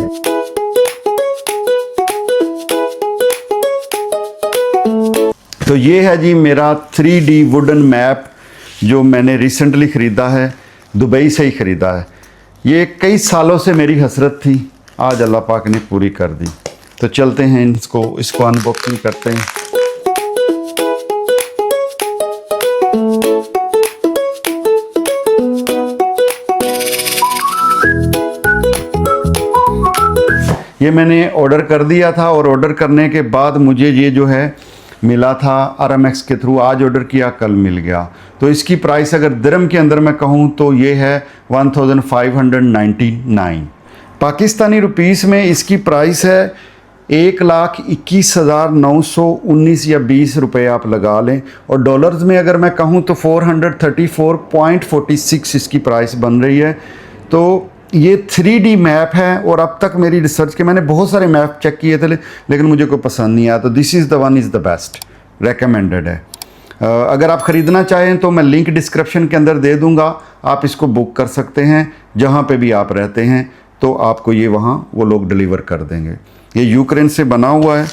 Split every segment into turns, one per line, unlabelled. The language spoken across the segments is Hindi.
तो ये है जी मेरा 3D वुडन मैप जो मैंने रिसेंटली ख़रीदा है, दुबई से ही ख़रीदा है। ये कई सालों से मेरी हसरत थी, आज अल्लाह पाक ने पूरी कर दी। तो चलते हैं इसको अनबॉक्सिंग करते हैं। ये मैंने ऑर्डर कर दिया था और ऑर्डर करने के बाद मुझे ये जो है मिला था RMX के थ्रू। आज ऑर्डर किया, कल मिल गया। तो इसकी प्राइस अगर दिरहम के अंदर मैं कहूँ तो ये है 1599 पाकिस्तानी रुपीस में। इसकी प्राइस है 1,21,919 या 20 रुपये आप लगा लें, और डॉलर्स में अगर मैं कहूँ तो 434.46 इसकी प्राइस बन रही है। तो ये 3D मैप है, और अब तक मेरी रिसर्च के मैंने बहुत सारे मैप चेक किए थे लेकिन मुझे कोई पसंद नहीं आया। तो this is the one is the best, recommended है। अगर आप ख़रीदना चाहें तो मैं लिंक डिस्क्रिप्शन के अंदर दे दूंगा, आप इसको बुक कर सकते हैं। जहाँ पे भी आप रहते हैं तो आपको ये वहाँ वो लोग डिलीवर कर देंगे। ये यूक्रेन से बना हुआ है,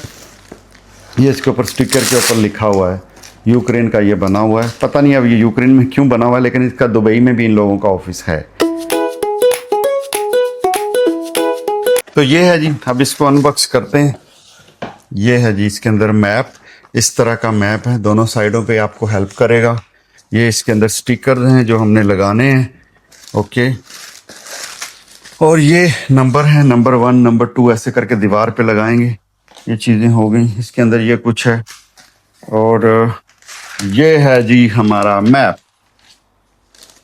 ये इसके ऊपर स्टिकर के ऊपर लिखा हुआ है यूक्रेन का ये बना हुआ है। पता नहीं अब ये यूक्रेन में क्यों बना हुआ है, लेकिन इसका दुबई में भी इन लोगों का ऑफिस है। तो ये है जी, अब इसको अनबॉक्स करते हैं। ये है जी इसके अंदर मैप, इस तरह का मैप है, दोनों साइडों पे आपको हेल्प करेगा। ये इसके अंदर स्टिकर हैं जो हमने लगाने हैं, ओके। और ये नंबर है, नंबर 1 नंबर 2 ऐसे करके दीवार पे लगाएंगे। ये चीज़ें हो गई। इसके अंदर ये कुछ है, और ये है जी हमारा मैप।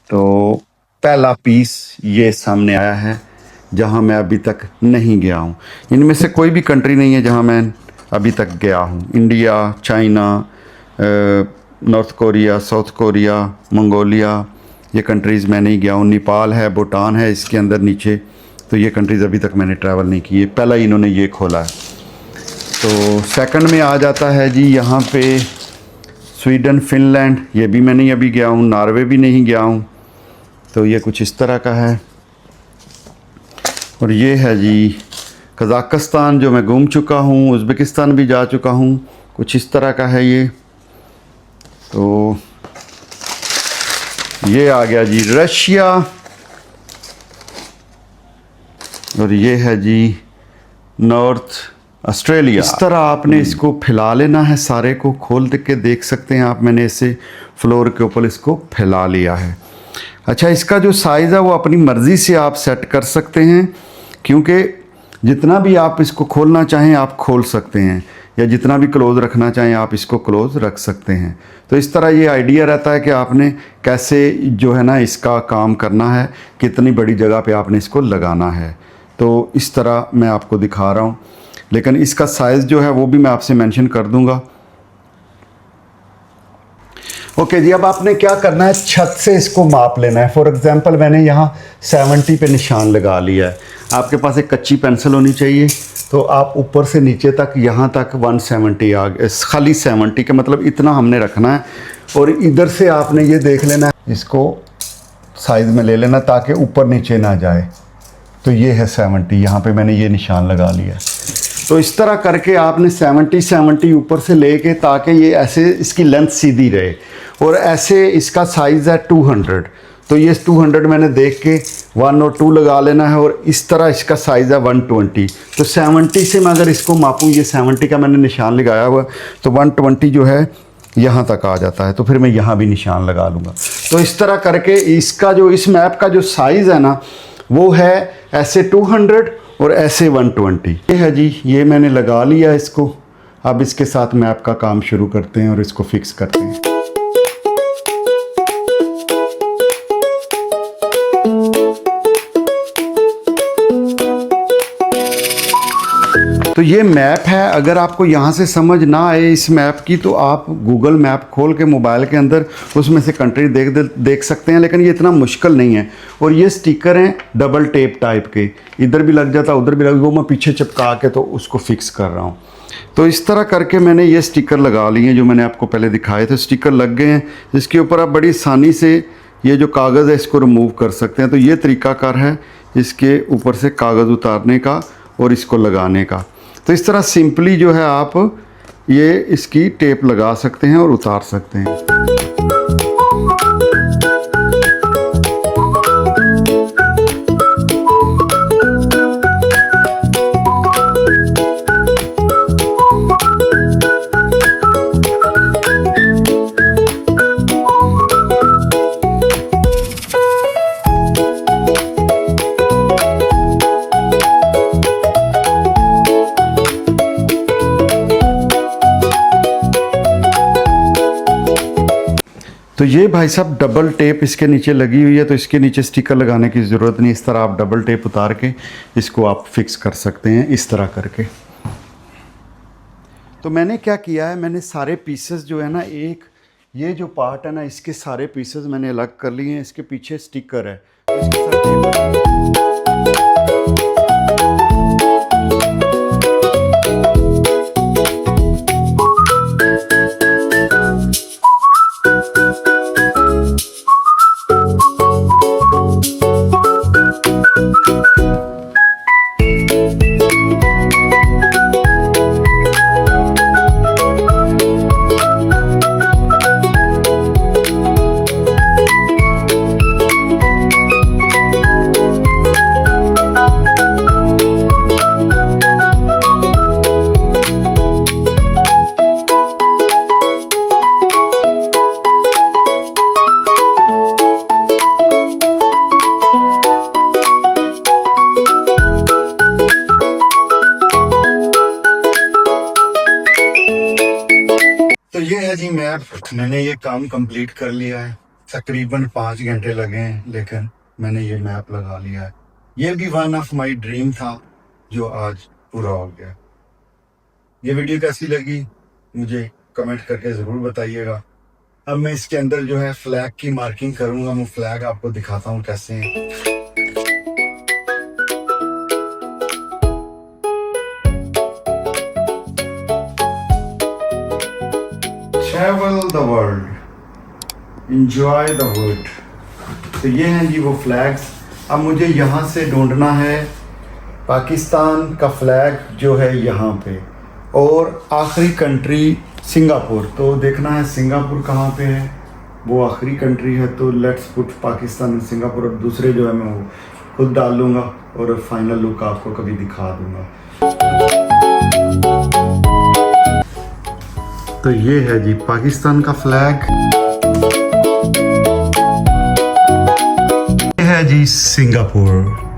तो पहला पीस ये सामने आया है जहाँ मैं अभी तक नहीं गया हूँ। इनमें से कोई भी कंट्री नहीं है जहाँ मैं अभी तक गया हूँ। India, China, north Korea, south Korea, Mongolia, ये कंट्रीज़ मैं नहीं गया हूँ। नेपाल है, भूटान है इसके अंदर नीचे। तो ये कंट्रीज़ अभी तक मैंने ट्रैवल नहीं की है, पहला ही इन्होंने ये खोला है। तो सेकंड में आ जाता है जी यहाँ पे स्वीडन, फिनलैंड, ये भी मैं नहीं अभी गया हूँ। नॉर्वे भी नहीं गया हूँ। तो ये कुछ इस तरह का है। और ये है जी कज़ाकिस्तान जो मैं घूम चुका हूँ, उज़्बेकिस्तान भी जा चुका हूँ, कुछ इस तरह का है ये। तो ये आ गया जी रशिया, और ये है जी नॉर्थ ऑस्ट्रेलिया। इस तरह आपने इसको फैला लेना है, सारे को खोल के देख सकते हैं आप। मैंने इसे फ्लोर के ऊपर इसको फैला लिया है। अच्छा, इसका जो साइज़ है वो अपनी मर्ज़ी से आप सेट कर सकते हैं, क्योंकि जितना भी आप इसको खोलना चाहें आप खोल सकते हैं, या जितना भी क्लोज़ रखना चाहें आप इसको क्लोज़ रख सकते हैं। तो इस तरह ये आइडिया रहता है कि आपने कैसे जो है ना इसका काम करना है, कितनी बड़ी जगह पे आपने इसको लगाना है। तो इस तरह मैं आपको दिखा रहा हूँ, लेकिन इसका साइज़ जो है वो भी मैं आपसे मेंशन कर दूँगा। ओके जी, अब आपने क्या करना है, छत से इसको माप लेना है। फॉर एग्जांपल मैंने यहाँ 70 पे निशान लगा लिया है। आपके पास एक कच्ची पेंसिल होनी चाहिए, तो आप ऊपर से नीचे तक यहाँ तक 170 आ गया, खाली 70 का मतलब इतना हमने रखना है। और इधर से आपने ये देख लेना है, इसको साइज़ में ले लेना ताकि ऊपर नीचे ना जाए। तो ये है 70, यहाँ पे मैंने ये निशान लगा लिया। तो इस तरह करके आपने 70 ऊपर से लेके, ताकि ये ऐसे इसकी लेंथ सीधी रहे। और ऐसे इसका साइज़ है 200, तो ये 200 मैंने देख के 1 और 2 लगा लेना है। और इस तरह इसका साइज़ है 120। तो 70 से मैं अगर इसको मापूँ, ये 70 का मैंने निशान लगाया हुआ, तो 120 जो है यहाँ तक आ जाता है। तो फिर मैं यहाँ भी निशान लगा लूँगा। तो इस तरह करके इसका जो इस मैप का जो साइज़ है ना, वो है ऐसे 200 और ऐसे 120। ये है जी, ये मैंने लगा लिया इसको। अब इसके साथ मैप का काम शुरू करते हैं और इसको फिक्स करते हैं। तो ये मैप है। अगर आपको यहाँ से समझ ना आए इस मैप की, तो आप गूगल मैप खोल के मोबाइल के अंदर उसमें से कंट्री देख सकते हैं, लेकिन ये इतना मुश्किल नहीं है। और ये स्टिकर हैं डबल टेप टाइप के, इधर भी लग जाता उधर भी लग, वो मैं पीछे चिपका के तो उसको फिक्स कर रहा हूँ। तो इस तरह करके मैंने ये स्टिकर लगा लिए जो मैंने आपको पहले दिखाए थे। स्टिकर लग गए हैं, जिसके ऊपर आप बड़ी आसानी से ये जो कागज़ है इसको रिमूव कर सकते हैं। तो ये तरीकाकार है इसके ऊपर से कागज़ उतारने का। और इसको लगाने का। तो इस तरह सिंपली जो है आप ये इसकी टेप लगा सकते हैं और उतार सकते हैं। तो ये भाई साहब डबल टेप इसके नीचे लगी हुई है, तो इसके नीचे स्टिकर लगाने की ज़रूरत नहीं। इस तरह आप डबल टेप उतार के इसको आप फिक्स कर सकते हैं इस तरह करके। तो मैंने क्या किया है, मैंने सारे पीसेस जो है ना, एक ये जो पार्ट है ना, इसके सारे पीसेस मैंने अलग कर लिए हैं। इसके पीछे स्टिकर है, तो इसके साथ ये है जी मैप। मैंने ये काम कंप्लीट कर लिया है, तकरीबन 5 घंटे लगे हैं, लेकिन मैंने ये मैप लगा लिया है। ये भी वन ऑफ माय ड्रीम था जो आज पूरा हो गया। ये वीडियो कैसी लगी मुझे कमेंट करके ज़रूर बताइएगा। अब मैं इसके अंदर जो है फ्लैग की मार्किंग करूँगा। मैं फ्लैग आपको दिखाता हूँ कैसे है। Travel the world, enjoy the world। तो ये हैं जी वो फ्लैग्स। अब मुझे यहाँ से ढूंढना है पाकिस्तान का फ्लैग जो है यहाँ पे, और आखिरी कंट्री सिंगापुर। तो देखना है सिंगापुर कहाँ पे है, वो आखिरी कंट्री है। तो let's put Pakistan and Singapore, और दूसरे जो है मैं वो खुद डाल लूँगा और फाइनल लुक आपको कभी दिखा दूँगा। तो ये है जी पाकिस्तान का फ्लैग, ये है जी सिंगापुर।